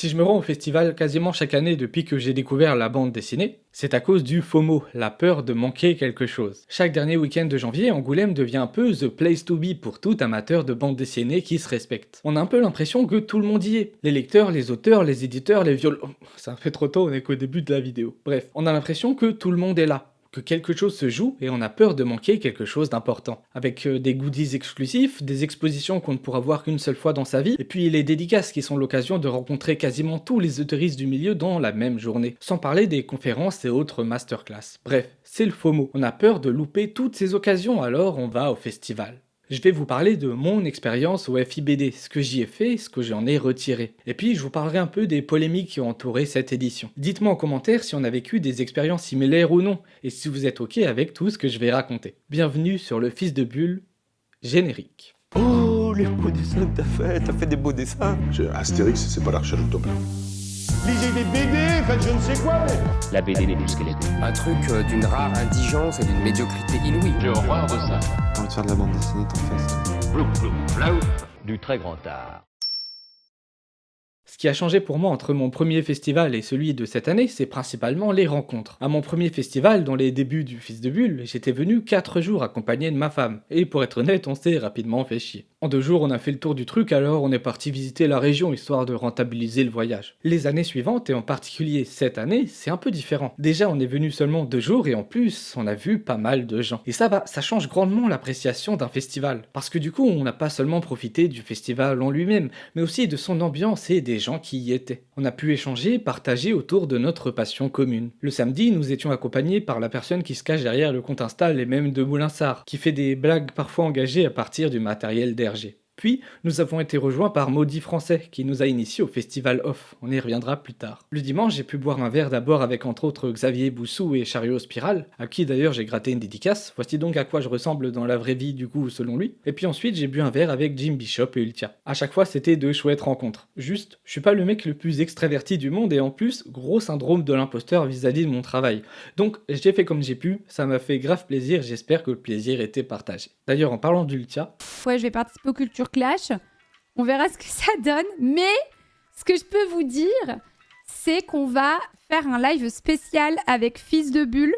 Si je me rends au festival quasiment chaque année depuis que j'ai découvert la bande dessinée, c'est à cause du FOMO, la peur de manquer quelque chose. Chaque dernier week-end de janvier, Angoulême devient un peu the place to be pour tout amateur de bande dessinée qui se respecte. On a un peu l'impression que tout le monde y est. Les lecteurs, les auteurs, les éditeurs, les viol... Oh, ça fait trop tôt, on est qu'au début de la vidéo. Bref, on a l'impression que tout le monde est là, que quelque chose se joue et on a peur de manquer quelque chose d'important. Avec des goodies exclusifs, des expositions qu'on ne pourra voir qu'une seule fois dans sa vie, et puis les dédicaces qui sont l'occasion de rencontrer quasiment tous les auteuristes du milieu dans la même journée, sans parler des conférences et autres masterclass. Bref, c'est le FOMO. On a peur de louper toutes ces occasions, alors on va au festival. Je vais vous parler de mon expérience au FIBD, ce que j'y ai fait, ce que j'en ai retiré. Et puis je vous parlerai un peu des polémiques qui ont entouré cette édition. Dites-moi en commentaire si on a vécu des expériences similaires ou non, et si vous êtes ok avec tout ce que je vais raconter. Bienvenue sur le Fils de Bulle, générique. Oh, les beaux dessins que t'as fait des beaux dessins. Astérix, c'est pas l'Arche de Tobin. Lisez des BD, faites je ne sais quoi, mais... La BD n'est plus ce qu'elle était. Un truc d'une rare indigence et d'une médiocrité inouïe. J'ai horreur de ça. T'as envie de faire de la bande dessinée, t'en fais ça. Plouf, plouf, plouf, du très grand art. Ce qui a changé pour moi entre mon premier festival et celui de cette année, c'est principalement les rencontres. À mon premier festival, dans les débuts du Fils de Bulle, j'étais venu 4 jours accompagné de ma femme, et pour être honnête, on s'est rapidement fait chier. En 2 jours, on a fait le tour du truc, alors on est parti visiter la région, histoire de rentabiliser le voyage. Les années suivantes, et en particulier cette année, c'est un peu différent. Déjà, on est venu seulement 2 jours, et en plus, on a vu pas mal de gens. Et ça change grandement l'appréciation d'un festival. Parce que du coup, on n'a pas seulement profité du festival en lui-même, mais aussi de son ambiance et des gens qui y étaient. On a pu échanger, partager autour de notre passion commune. Le samedi, nous étions accompagnés par la personne qui se cache derrière le compte Insta Les Mêmes de Moulinsart, qui fait des blagues parfois engagées à partir du matériel d'RG. Puis, nous avons été rejoints par Maudit Français, qui nous a initiés au festival Off. On y reviendra plus tard. Le dimanche, j'ai pu boire un verre d'abord avec entre autres Xavier Boussou et Chariot Spiral, à qui d'ailleurs j'ai gratté une dédicace. Voici donc à quoi je ressemble dans la vraie vie du coup, selon lui. Et puis ensuite, j'ai bu un verre avec Jim Bishop et Ultia. À chaque fois, c'était de chouettes rencontres. Juste, je suis pas le mec le plus extraverti du monde et en plus, gros syndrome de l'imposteur vis-à-vis de mon travail. Donc, j'ai fait comme j'ai pu, ça m'a fait grave plaisir, j'espère que le plaisir était partagé. D'ailleurs, en parlant d'Ultia... Ouais, je vais participer au Culture Clash. On verra ce que ça donne. Mais ce que je peux vous dire, c'est qu'on va faire un live spécial avec Fils de Bulle.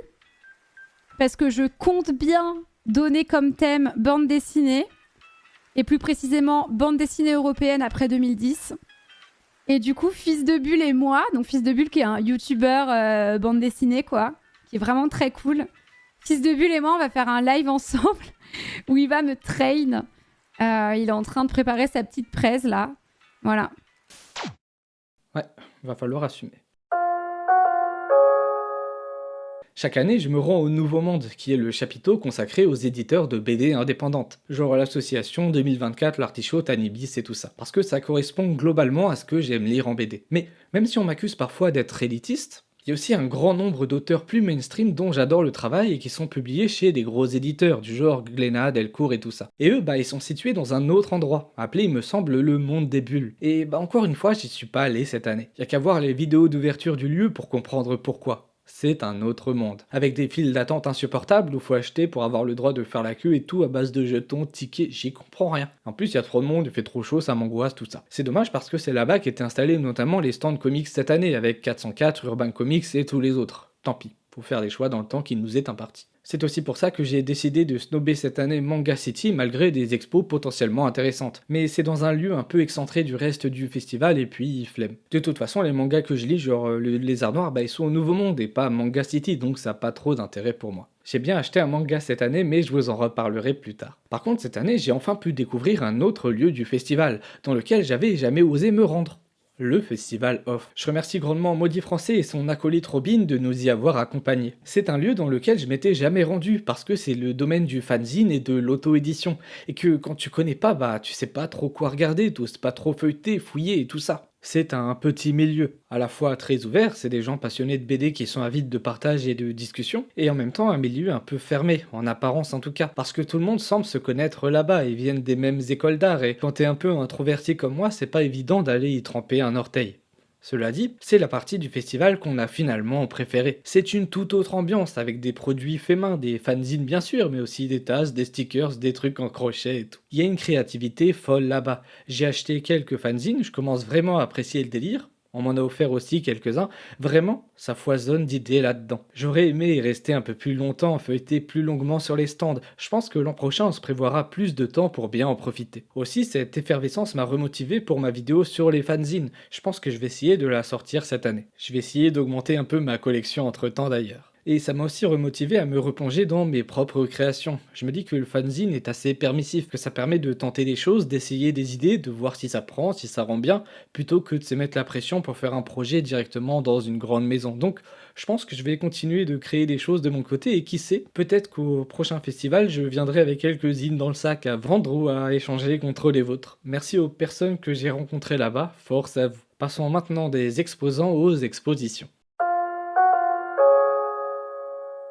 Parce que je compte bien donner comme thème bande dessinée. Et plus précisément, bande dessinée européenne après 2010. Et du coup, Fils de Bulle et moi, donc Fils de Bulle qui est un youtubeur bande dessinée, quoi, qui est vraiment très cool. Fils de Bulle et moi, on va faire un live ensemble où il va me train. Il est en train de préparer sa petite presse, là. Voilà. Ouais, va falloir assumer. Chaque année, je me rends au Nouveau Monde, qui est le chapiteau consacré aux éditeurs de BD indépendantes, genre l'association 2024, l'Artichaut, Tanibis et tout ça, parce que ça correspond globalement à ce que j'aime lire en BD. Mais même si on m'accuse parfois d'être élitiste, il y a aussi un grand nombre d'auteurs plus mainstream dont j'adore le travail et qui sont publiés chez des gros éditeurs du genre Glénat, Delcourt et tout ça. Et eux, ils sont situés dans un autre endroit, appelé, il me semble, le Monde des Bulles. Et encore une fois, j'y suis pas allé cette année. Y a qu'à voir les vidéos d'ouverture du lieu pour comprendre pourquoi. C'est un autre monde. Avec des files d'attente insupportables où faut acheter pour avoir le droit de faire la queue et tout à base de jetons, tickets, j'y comprends rien. En plus, il y a trop de monde, il fait trop chaud, ça m'angoisse, tout ça. C'est dommage parce que c'est là-bas qu'étaient installés notamment les stands comics cette année, avec 404, Urban Comics et tous les autres. Tant pis, faut faire des choix dans le temps qui nous est imparti. C'est aussi pour ça que j'ai décidé de snobber cette année Manga City malgré des expos potentiellement intéressantes. Mais c'est dans un lieu un peu excentré du reste du festival et puis flemme. De toute façon, les mangas que je lis, genre le Lézard Noir, ils sont au Nouveau Monde et pas à Manga City, donc ça n'a pas trop d'intérêt pour moi. J'ai bien acheté un manga cette année, mais je vous en reparlerai plus tard. Par contre, cette année, j'ai enfin pu découvrir un autre lieu du festival, dans lequel j'avais jamais osé me rendre. Le festival Off. Je remercie grandement Maudit Français et son acolyte Robin de nous y avoir accompagnés. C'est un lieu dans lequel je m'étais jamais rendu parce que c'est le domaine du fanzine et de l'auto-édition et que quand tu connais pas, tu sais pas trop quoi regarder, t'oses pas trop feuilleter, fouiller et tout ça. C'est un petit milieu, à la fois très ouvert, c'est des gens passionnés de BD qui sont avides de partage et de discussion, et en même temps un milieu un peu fermé, en apparence en tout cas, parce que tout le monde semble se connaître là-bas et viennent des mêmes écoles d'art, et quand t'es un peu introverti comme moi, c'est pas évident d'aller y tremper un orteil. Cela dit, c'est la partie du festival qu'on a finalement préférée. C'est une toute autre ambiance, avec des produits faits main, des fanzines bien sûr, mais aussi des tasses, des stickers, des trucs en crochet et tout. Il y a une créativité folle là-bas. J'ai acheté quelques fanzines, je commence vraiment à apprécier le délire, On m'en a offert aussi quelques-uns. Vraiment, ça foisonne d'idées là-dedans. J'aurais aimé y rester un peu plus longtemps, feuilleter plus longuement sur les stands. Je pense que l'an prochain, on se prévoira plus de temps pour bien en profiter. Aussi, cette effervescence m'a remotivé pour ma vidéo sur les fanzines. Je pense que je vais essayer de la sortir cette année. Je vais essayer d'augmenter un peu ma collection entre-temps d'ailleurs. Et ça m'a aussi remotivé à me replonger dans mes propres créations. Je me dis que le fanzine est assez permissif, que ça permet de tenter des choses, d'essayer des idées, de voir si ça prend, si ça rend bien, plutôt que de se mettre la pression pour faire un projet directement dans une grande maison. Donc je pense que je vais continuer de créer des choses de mon côté et qui sait, peut-être qu'au prochain festival, je viendrai avec quelques zines dans le sac à vendre ou à échanger contre les vôtres. Merci aux personnes que j'ai rencontrées là-bas, force à vous. Passons maintenant des exposants aux expositions.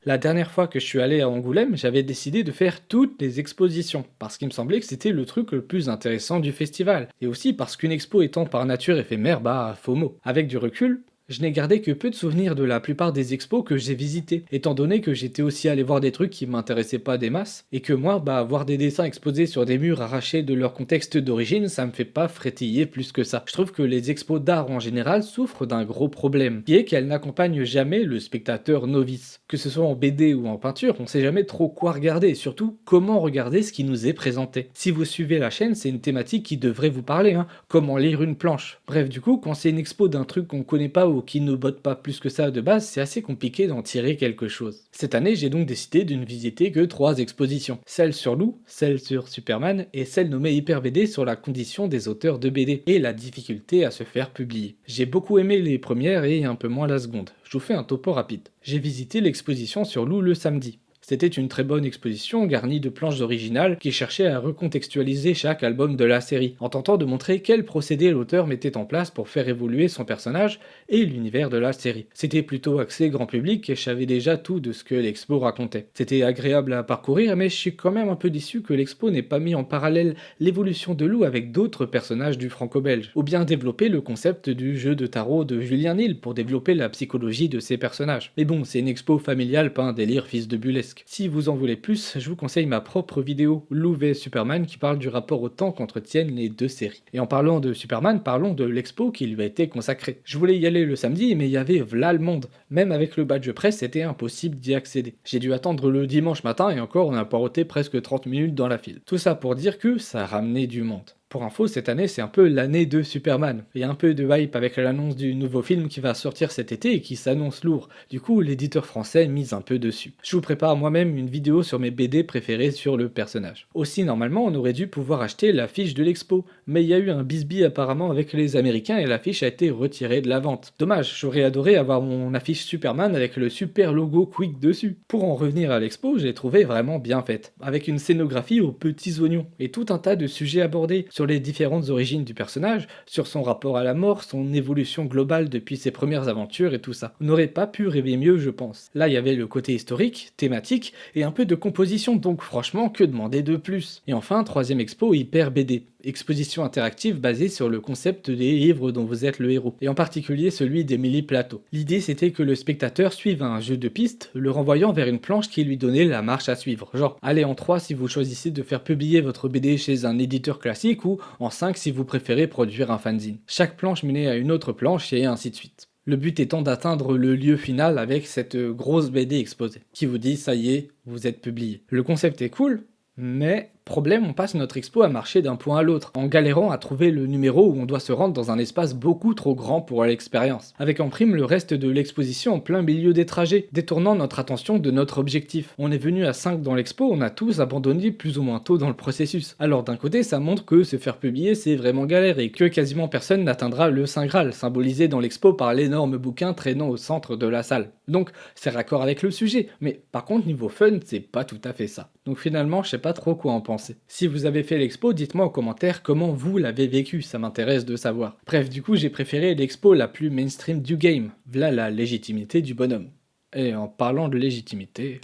La dernière fois que je suis allé à Angoulême, j'avais décidé de faire toutes les expositions, parce qu'il me semblait que c'était le truc le plus intéressant du festival, et aussi parce qu'une expo étant par nature éphémère, FOMO. Avec du recul, je n'ai gardé que peu de souvenirs de la plupart des expos que j'ai visités, étant donné que j'étais aussi allé voir des trucs qui m'intéressaient pas des masses, et que moi, voir des dessins exposés sur des murs arrachés de leur contexte d'origine, ça me fait pas frétiller plus que ça. Je trouve que les expos d'art en général souffrent d'un gros problème, qui est qu'elles n'accompagnent jamais le spectateur novice. Que ce soit en BD ou en peinture, on sait jamais trop quoi regarder, et surtout comment regarder ce qui nous est présenté. Si vous suivez la chaîne, c'est une thématique qui devrait vous parler, comment lire une planche. Bref, du coup, quand c'est une expo d'un truc qu'on connaît pas ou qui ne botte pas plus que ça de base, c'est assez compliqué d'en tirer quelque chose. Cette année, j'ai donc décidé de ne visiter que 3 expositions. Celle sur Lou, celle sur Superman et celle nommée Hyper BD sur la condition des auteurs de BD et la difficulté à se faire publier. J'ai beaucoup aimé les premières et un peu moins la seconde. Je vous fais un topo rapide. J'ai visité l'exposition sur Lou le samedi. C'était une très bonne exposition garnie de planches originales qui cherchaient à recontextualiser chaque album de la série, en tentant de montrer quel procédé l'auteur mettait en place pour faire évoluer son personnage et l'univers de la série. C'était plutôt axé grand public et je savais déjà tout de ce que l'expo racontait. C'était agréable à parcourir, mais je suis quand même un peu déçu que l'expo n'ait pas mis en parallèle l'évolution de Lou avec d'autres personnages du franco-belge, ou bien développé le concept du jeu de tarot de Julien Nil pour développer la psychologie de ses personnages. Mais bon, c'est une expo familiale, pas un délire fils de Bulesque. Si vous en voulez plus, je vous conseille ma propre vidéo Lou vs Superman qui parle du rapport au temps qu'entretiennent les deux séries. Et en parlant de Superman, parlons de l'expo qui lui a été consacrée. Je voulais y aller le samedi, mais il y avait v'là le monde. Même avec le badge presse, c'était impossible d'y accéder. J'ai dû attendre le dimanche matin et encore on a poireauté presque 30 minutes dans la file. Tout ça pour dire que ça ramenait du monde. Pour info, cette année, c'est un peu l'année de Superman. Il y a un peu de hype avec l'annonce du nouveau film qui va sortir cet été et qui s'annonce lourd. Du coup, l'éditeur français mise un peu dessus. Je vous prépare moi-même une vidéo sur mes BD préférés sur le personnage. Aussi, normalement, on aurait dû pouvoir acheter l'affiche de l'expo, mais il y a eu un bisbis apparemment avec les Américains et l'affiche a été retirée de la vente. Dommage, j'aurais adoré avoir mon affiche Superman avec le super logo Quick dessus. Pour en revenir à l'expo, je l'ai trouvée vraiment bien faite, avec une scénographie aux petits oignons et tout un tas de sujets abordés sur les différentes origines du personnage, sur son rapport à la mort, son évolution globale depuis ses premières aventures et tout ça. On n'aurait pas pu rêver mieux, je pense. Là, il y avait le côté historique, thématique et un peu de composition, donc franchement, que demander de plus? Et enfin, 3ème expo Hyper BD. Exposition interactive basée sur le concept des livres dont vous êtes le héros, et en particulier celui d'Émilie Plateau. L'idée c'était que le spectateur suive un jeu de pistes, le renvoyant vers une planche qui lui donnait la marche à suivre. Genre, allez en 3 si vous choisissez de faire publier votre BD chez un éditeur classique, ou en 5 si vous préférez produire un fanzine. Chaque planche menait à une autre planche, et ainsi de suite. Le but étant d'atteindre le lieu final avec cette grosse BD exposée, qui vous dit ça y est, vous êtes publié. Le concept est cool, mais problème, on passe notre expo à marcher d'un point à l'autre, en galérant à trouver le numéro où on doit se rendre dans un espace beaucoup trop grand pour l'expérience, avec en prime le reste de l'exposition en plein milieu des trajets, détournant notre attention de notre objectif. On est venu à 5 dans l'expo, on a tous abandonné plus ou moins tôt dans le processus. Alors d'un côté, ça montre que se faire publier c'est vraiment galère et que quasiment personne n'atteindra le Saint Graal, symbolisé dans l'expo par l'énorme bouquin traînant au centre de la salle. Donc c'est raccord avec le sujet, mais par contre niveau fun, c'est pas tout à fait ça. Donc finalement, je sais pas trop quoi en penser. Si vous avez fait l'expo, dites-moi en commentaire comment vous l'avez vécu, ça m'intéresse de savoir. Bref, du coup, j'ai préféré l'expo la plus mainstream du game. V'là la légitimité du bonhomme. Et en parlant de légitimité...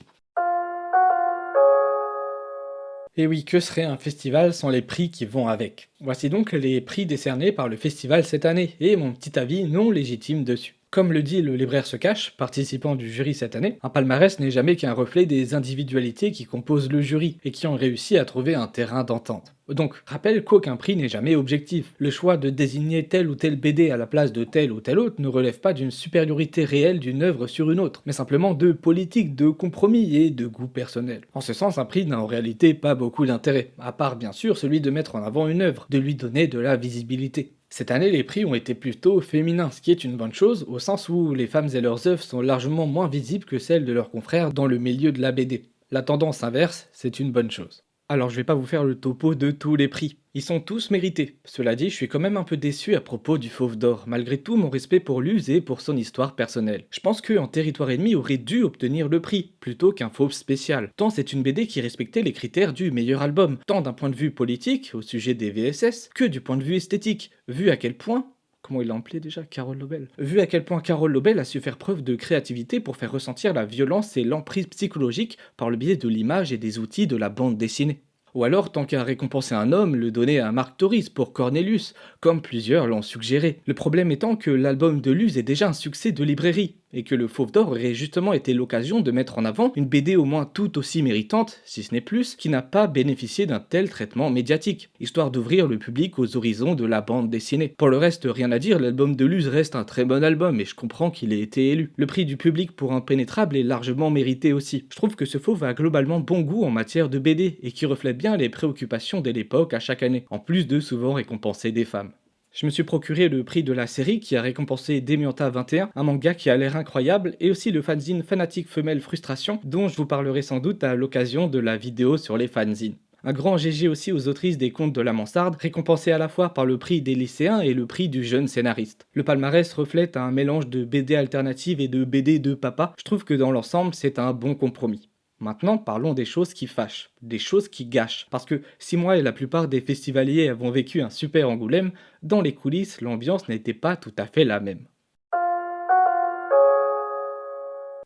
Et oui, que serait un festival sans les prix qui vont avec? Voici donc les prix décernés par le festival cette année, et mon petit avis non légitime dessus. Comme le dit le libraire se cache, participant du jury cette année, un palmarès n'est jamais qu'un reflet des individualités qui composent le jury et qui ont réussi à trouver un terrain d'entente. Donc, rappelle qu'aucun prix n'est jamais objectif. Le choix de désigner telle ou telle BD à la place de telle ou telle autre ne relève pas d'une supériorité réelle d'une œuvre sur une autre, mais simplement de politique, de compromis et de goût personnel. En ce sens, un prix n'a en réalité pas beaucoup d'intérêt, à part bien sûr celui de mettre en avant une œuvre, de lui donner de la visibilité. Cette année, les prix ont été plutôt féminins, ce qui est une bonne chose, au sens où les femmes et leurs œuvres sont largement moins visibles que celles de leurs confrères dans le milieu de la BD. La tendance inverse, c'est une bonne chose. Alors je vais pas vous faire le topo de tous les prix. Ils sont tous mérités. Cela dit, je suis quand même un peu déçu à propos du Fauve d'Or, malgré tout mon respect pour Luz et pour son histoire personnelle. Je pense qu'en Territoire Ennemi aurait dû obtenir le prix, plutôt qu'un Fauve spécial. Tant c'est une BD qui respectait les critères du meilleur album, tant d'un point de vue politique, au sujet des VSS, que du point de vue esthétique, vu à quel point... Comment il l'a appelé déjà, Carole Lobel. Vu à quel point Carole Lobel a su faire preuve de créativité pour faire ressentir la violence et l'emprise psychologique par le biais de l'image et des outils de la bande dessinée. Ou alors, tant qu'à récompenser un homme, le donner à Marc Torres pour Cornelius, comme plusieurs l'ont suggéré. Le problème étant que l'album de Luz est déjà un succès de librairie, et que le Fauve d'Or aurait justement été l'occasion de mettre en avant une BD au moins tout aussi méritante, si ce n'est plus, qui n'a pas bénéficié d'un tel traitement médiatique, histoire d'ouvrir le public aux horizons de la bande dessinée. Pour le reste, rien à dire, l'album de Luz reste un très bon album, et je comprends qu'il ait été élu. Le prix du public pour Impénétrable est largement mérité aussi. Je trouve que ce Fauve a globalement bon goût en matière de BD, et qui reflète bien les préoccupations de l'époque à chaque année, en plus de souvent récompenser des femmes. Je me suis procuré le prix de la série qui a récompensé Demianta 21, un manga qui a l'air incroyable, et aussi le fanzine Fanatique Femelle Frustration, dont je vous parlerai sans doute à l'occasion de la vidéo sur les fanzines. Un grand GG aussi aux autrices des Contes de la Mansarde, récompensées à la fois par le prix des lycéens et le prix du jeune scénariste. Le palmarès reflète un mélange de BD alternatives et de BD de papa, je trouve que dans l'ensemble c'est un bon compromis. Maintenant, parlons des choses qui fâchent, des choses qui gâchent. Parce que si moi et la plupart des festivaliers avons vécu un super Angoulême, dans les coulisses, l'ambiance n'était pas tout à fait la même.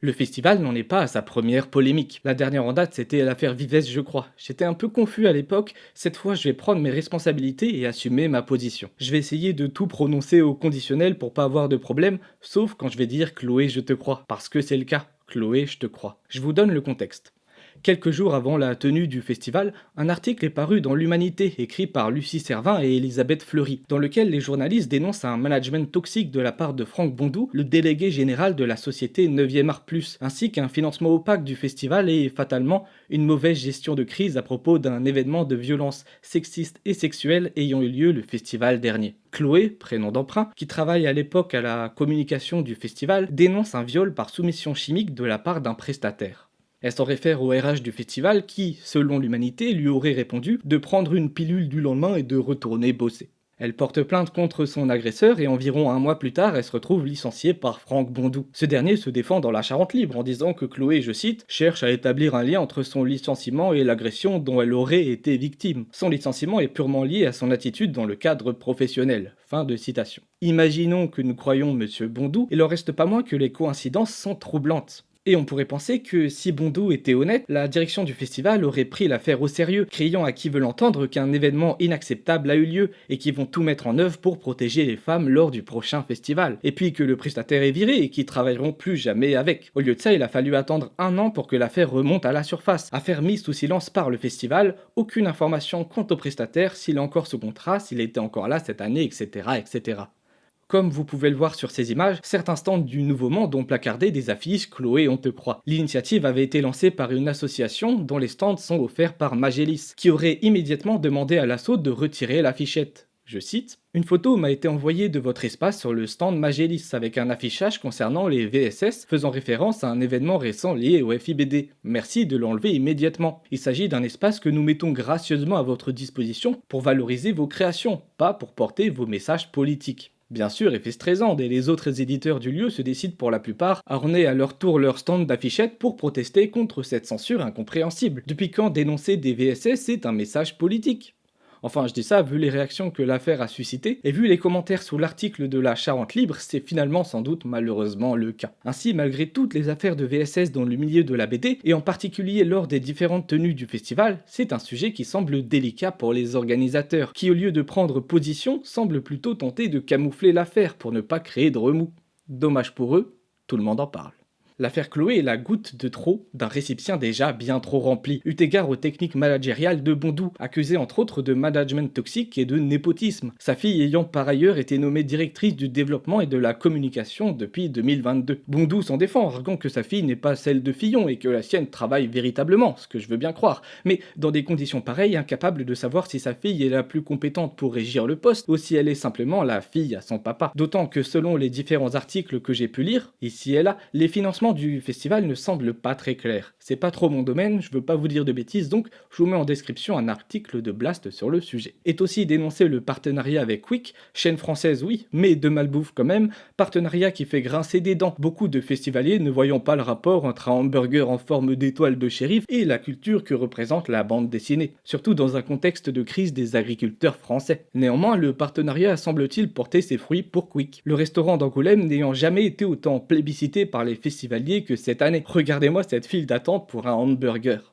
Le festival n'en est pas à sa première polémique. La dernière en date, c'était l'affaire Vives, je crois. J'étais un peu confus à l'époque, cette fois je vais prendre mes responsabilités et assumer ma position. Je vais essayer de tout prononcer au conditionnel pour pas avoir de problème, sauf quand je vais dire Chloé, je te crois, parce que c'est le cas. Chloé, je te crois. Je vous donne le contexte. Quelques jours avant la tenue du festival, un article est paru dans l'Humanité, écrit par Lucie Servin et Elisabeth Fleury, dans lequel les journalistes dénoncent un management toxique de la part de Franck Bondou, le délégué général de la société 9e Art Plus, ainsi qu'un financement opaque du festival et, fatalement, une mauvaise gestion de crise à propos d'un événement de violence sexiste et sexuelle ayant eu lieu le festival dernier. Chloé, prénom d'emprunt, qui travaille à l'époque à la communication du festival, dénonce un viol par soumission chimique de la part d'un prestataire. Elle s'en réfère au RH du festival qui, selon l'Humanité, lui aurait répondu de prendre une pilule du lendemain et de retourner bosser. Elle porte plainte contre son agresseur et environ un mois plus tard, elle se retrouve licenciée par Franck Bondou. Ce dernier se défend dans la Charente Libre en disant que Chloé, je cite, cherche à établir un lien entre son licenciement et l'agression dont elle aurait été victime. Son licenciement est purement lié à son attitude dans le cadre professionnel. Fin de citation. Imaginons que nous croyons Monsieur Bondou, il en reste pas moins que les coïncidences sont troublantes. Et on pourrait penser que si Bondou était honnête, la direction du festival aurait pris l'affaire au sérieux, criant à qui veut l'entendre qu'un événement inacceptable a eu lieu et qu'ils vont tout mettre en œuvre pour protéger les femmes lors du prochain festival. Et puis que le prestataire est viré et qu'ils travailleront plus jamais avec. Au lieu de ça, il a fallu attendre 1 an pour que l'affaire remonte à la surface. Affaire mise sous silence par le festival, aucune information quant au prestataire, s'il a encore sous contrat, s'il était encore là cette année, etc. etc. Comme vous pouvez le voir sur ces images, certains stands du Nouveau Monde ont placardé des affiches « Chloé, on te croit ». L'initiative avait été lancée par une association dont les stands sont offerts par Magélis, qui aurait immédiatement demandé à l'assaut de retirer l'affichette. Je cite « Une photo m'a été envoyée de votre espace sur le stand Magélis avec un affichage concernant les VSS faisant référence à un événement récent lié au FIBD. Merci de l'enlever immédiatement. Il s'agit d'un espace que nous mettons gracieusement à votre disposition pour valoriser vos créations, pas pour porter vos messages politiques. » Bien sûr, effet stressant, et les autres éditeurs du lieu se décident pour la plupart à orner à leur tour leur stand d'affichettes pour protester contre cette censure incompréhensible. Depuis quand dénoncer des VSS est un message politique ? Enfin, je dis ça vu les réactions que l'affaire a suscitées, et vu les commentaires sous l'article de la Charente Libre, c'est finalement sans doute malheureusement le cas. Ainsi, malgré toutes les affaires de VSS dans le milieu de la BD, et en particulier lors des différentes tenues du festival, c'est un sujet qui semble délicat pour les organisateurs, qui au lieu de prendre position, semblent plutôt tenter de camoufler l'affaire pour ne pas créer de remous. Dommage pour eux, tout le monde en parle. L'affaire Chloé est la goutte de trop d'un récipient déjà bien trop rempli, eu égard aux techniques managériales de Bondou, accusé entre autres de management toxique et de népotisme, sa fille ayant par ailleurs été nommée directrice du développement et de la communication depuis 2022. Bondou s'en défend, arguant que sa fille n'est pas celle de Fillon et que la sienne travaille véritablement, ce que je veux bien croire, mais dans des conditions pareilles, incapable de savoir si sa fille est la plus compétente pour régir le poste ou si elle est simplement la fille à son papa. D'autant que selon les différents articles que j'ai pu lire, ici et là, les financements du festival ne semble pas très clair. C'est pas trop mon domaine, je veux pas vous dire de bêtises, donc je vous mets en description un article de Blast sur le sujet. Est aussi dénoncé le partenariat avec Quick, chaîne française oui, mais de malbouffe quand même, partenariat qui fait grincer des dents, beaucoup de festivaliers ne voyant pas le rapport entre un hamburger en forme d'étoile de shérif et la culture que représente la bande dessinée, surtout dans un contexte de crise des agriculteurs français. Néanmoins, le partenariat semble-t-il porter ses fruits pour Quick, le restaurant d'Angoulême n'ayant jamais été autant plébiscité par les festivaliers que cette année. Regardez-moi cette file d'attente pour un hamburger.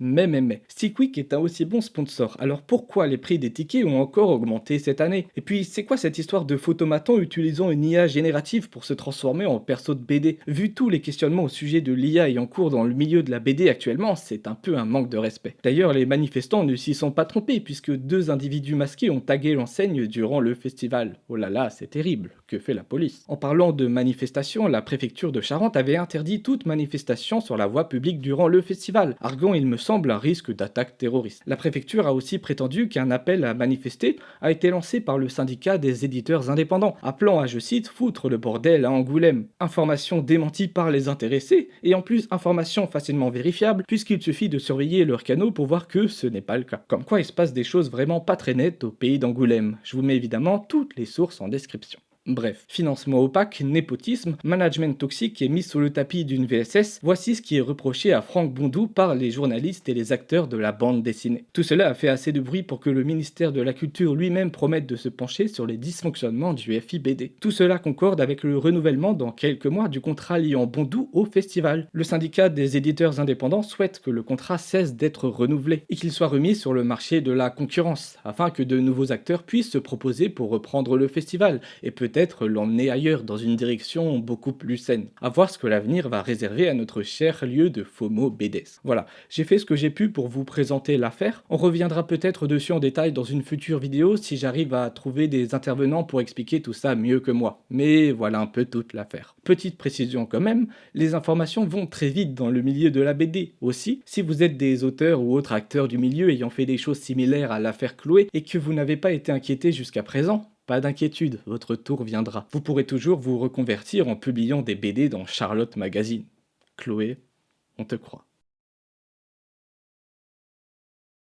Mais, si Quick est un aussi bon sponsor, alors pourquoi les prix des tickets ont encore augmenté cette année? Et puis, c'est quoi cette histoire de photomaton utilisant une IA générative pour se transformer en perso de BD? Vu tous les questionnements au sujet de l'IA ayant cours dans le milieu de la BD actuellement, c'est un peu un manque de respect. D'ailleurs, les manifestants ne s'y sont pas trompés, puisque 2 individus masqués ont tagué l'enseigne durant le festival. Oh là là, c'est terrible. Que fait la police? En parlant de manifestation, la préfecture de Charente avait interdit toute manifestation sur la voie publique durant le festival, arguant il me semble un risque d'attaque terroriste. La préfecture a aussi prétendu qu'un appel à manifester a été lancé par le syndicat des éditeurs indépendants, appelant à, je cite, foutre le bordel à Angoulême. Information démentie par les intéressés, et en plus information facilement vérifiable, puisqu'il suffit de surveiller leurs canaux pour voir que ce n'est pas le cas. Comme quoi il se passe des choses vraiment pas très nettes au pays d'Angoulême. Je vous mets évidemment toutes les sources en description. Bref, financement opaque, népotisme, management toxique et mise sous le tapis d'une VSS, voici ce qui est reproché à Franck Bondou par les journalistes et les acteurs de la bande dessinée. Tout cela a fait assez de bruit pour que le ministère de la Culture lui-même promette de se pencher sur les dysfonctionnements du FIBD. Tout cela concorde avec le renouvellement dans quelques mois du contrat liant Bondou au festival. Le syndicat des éditeurs indépendants souhaite que le contrat cesse d'être renouvelé et qu'il soit remis sur le marché de la concurrence, afin que de nouveaux acteurs puissent se proposer pour reprendre le festival et peut-être l'emmener ailleurs dans une direction beaucoup plus saine. À voir ce que l'avenir va réserver à notre cher lieu de FOMO BDS. Voilà, j'ai fait ce que j'ai pu pour vous présenter l'affaire. On reviendra peut-être dessus en détail dans une future vidéo si j'arrive à trouver des intervenants pour expliquer tout ça mieux que moi. Mais voilà un peu toute l'affaire. Petite précision quand même, les informations vont très vite dans le milieu de la BD. Aussi, si vous êtes des auteurs ou autres acteurs du milieu ayant fait des choses similaires à l'affaire Chloé et que vous n'avez pas été inquiété jusqu'à présent, pas d'inquiétude, votre tour viendra. Vous pourrez toujours vous reconvertir en publiant des BD dans Charlotte Magazine. Chloé, on te croit.